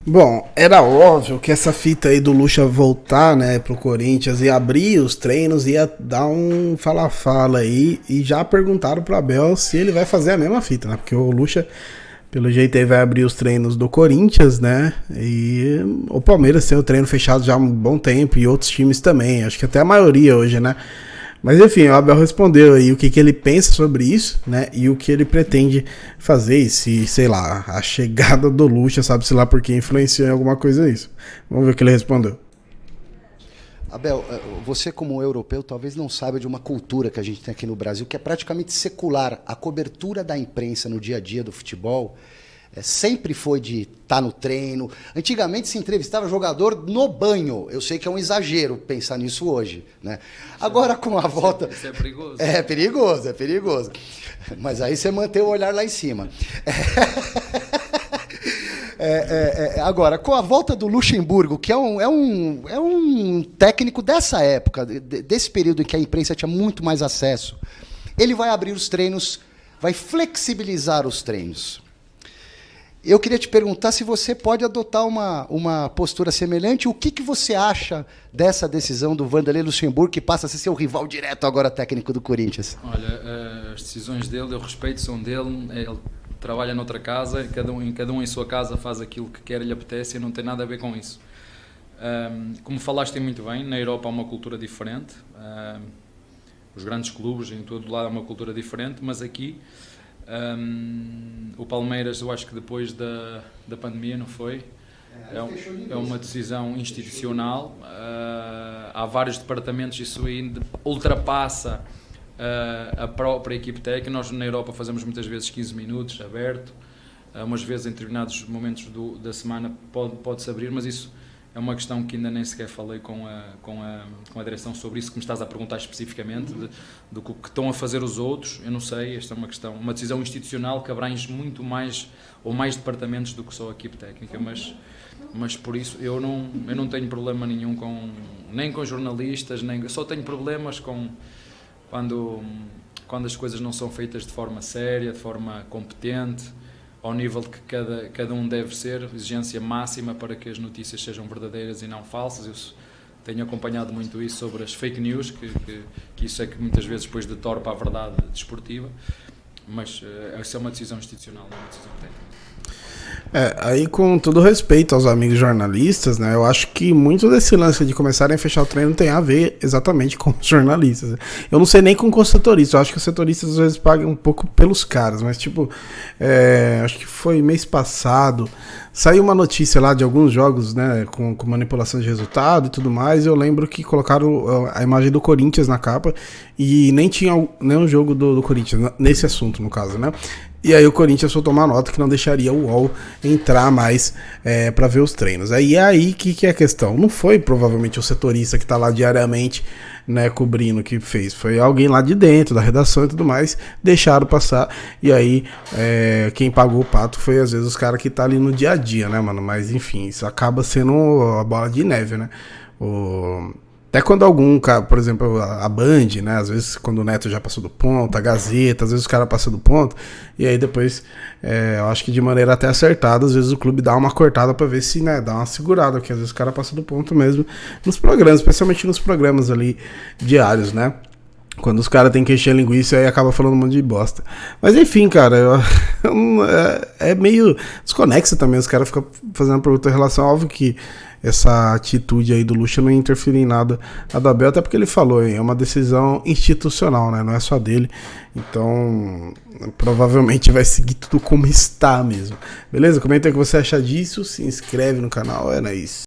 Bom, era óbvio que essa fita aí do Lucha voltar, né, pro Corinthians e abrir os treinos ia dar um fala-fala aí, e já perguntaram pro Abel se ele vai fazer a mesma fita, né? Porque o Lucha, pelo jeito aí, vai abrir os treinos do Corinthians, né? E o Palmeiras tem o treino fechado já há um bom tempo e outros times também, acho que até a maioria hoje, né? Mas enfim, o Abel respondeu aí o que ele pensa sobre isso, né? E o que ele pretende fazer, e se, sei lá, a chegada do Lucha, sabe-se lá por que influenciou em alguma coisa isso. Vamos ver o que ele respondeu. Abel, você como europeu talvez não saiba de uma cultura que a gente tem aqui no Brasil que é praticamente secular. A cobertura da imprensa no dia a dia do futebol sempre foi de estar no treino. Antigamente se entrevistava jogador no banho. Eu sei que é um exagero pensar nisso hoje, né? Agora com a volta... Isso é perigoso. É perigoso, é perigoso. Mas aí você mantém o olhar lá em cima. Agora, com a volta do Luxemburgo, que é um técnico dessa época, desse período em que a imprensa tinha muito mais acesso, ele vai abrir os treinos, vai flexibilizar os treinos. Eu queria te perguntar se você pode adotar uma postura semelhante. O que você acha dessa decisão do Vanderlei Luxemburgo, que passa a ser seu rival direto agora técnico do Corinthians? Olha, as decisões dele, eu respeito, são dele. Ele trabalha noutra casa, cada um em sua casa faz aquilo que quer e lhe apetece e não tem nada a ver com isso. Como falaste muito bem, na Europa há uma cultura diferente. Os grandes clubes em todo lado há uma cultura diferente, mas aqui... o Palmeiras, eu acho que depois da pandemia, não foi? É uma decisão institucional. Há vários departamentos, isso ainda ultrapassa a própria equipe técnica. Nós na Europa fazemos muitas vezes 15 minutos aberto, umas vezes em determinados momentos da semana pode-se abrir, mas isso é uma questão que ainda nem sequer falei com a direção sobre isso, que me estás a perguntar especificamente, do que estão a fazer os outros. Eu não sei, esta é uma questão, uma decisão institucional que abrange muito mais, ou mais departamentos do que só a equipe técnica, mas por isso eu não tenho problema nenhum nem com jornalistas, só tenho problemas quando as coisas não são feitas de forma séria, de forma competente, ao nível de que cada um deve ser, exigência máxima para que as notícias sejam verdadeiras e não falsas. Eu tenho acompanhado muito isso sobre as fake news, que isso é que muitas vezes depois deturpa a verdade desportiva, mas essa é uma decisão institucional, não é uma decisão técnica. Aí com todo respeito aos amigos jornalistas, né, eu acho que muito desse lance de começarem a fechar o treino tem a ver exatamente com os jornalistas. Eu não sei nem com os setoristas, eu acho que os setoristas às vezes pagam um pouco pelos caras, mas tipo, acho que foi mês passado, saiu uma notícia lá de alguns jogos, né, com manipulação de resultado e tudo mais, e eu lembro que colocaram a imagem do Corinthians na capa e nem tinha nenhum jogo do Corinthians, nesse assunto no caso, né. E aí o Corinthians soltou uma nota que não deixaria o UOL entrar mais para ver os treinos. Aí que é a questão? Não foi provavelmente o setorista que está lá diariamente, né, cobrindo, que fez. Foi alguém lá de dentro, da redação e tudo mais, deixaram passar. E aí quem pagou o pato foi às vezes os caras que tá ali no dia a dia, né, mano? Mas enfim, isso acaba sendo a bola de neve, né? Até quando algum cara, por exemplo, a Band, né, às vezes quando o Neto já passou do ponto, a Gazeta, às vezes os caras passam do ponto, e aí depois, eu acho que de maneira até acertada, às vezes o clube dá uma cortada pra ver se, né, dá uma segurada, porque às vezes o cara passa do ponto mesmo nos programas, especialmente nos programas ali diários, né. Quando os caras têm que encher linguiça, aí acaba falando um monte de bosta. Mas enfim, cara, é meio desconexo também. Os caras ficam fazendo pergunta em relação. Óbvio que essa atitude aí do Lucha não interfere em nada a do Abel, até porque ele falou, hein, é uma decisão institucional, né? Não é só dele. Então, provavelmente vai seguir tudo como está mesmo. Beleza? Comenta aí o que você acha disso. Se inscreve no canal. É isso.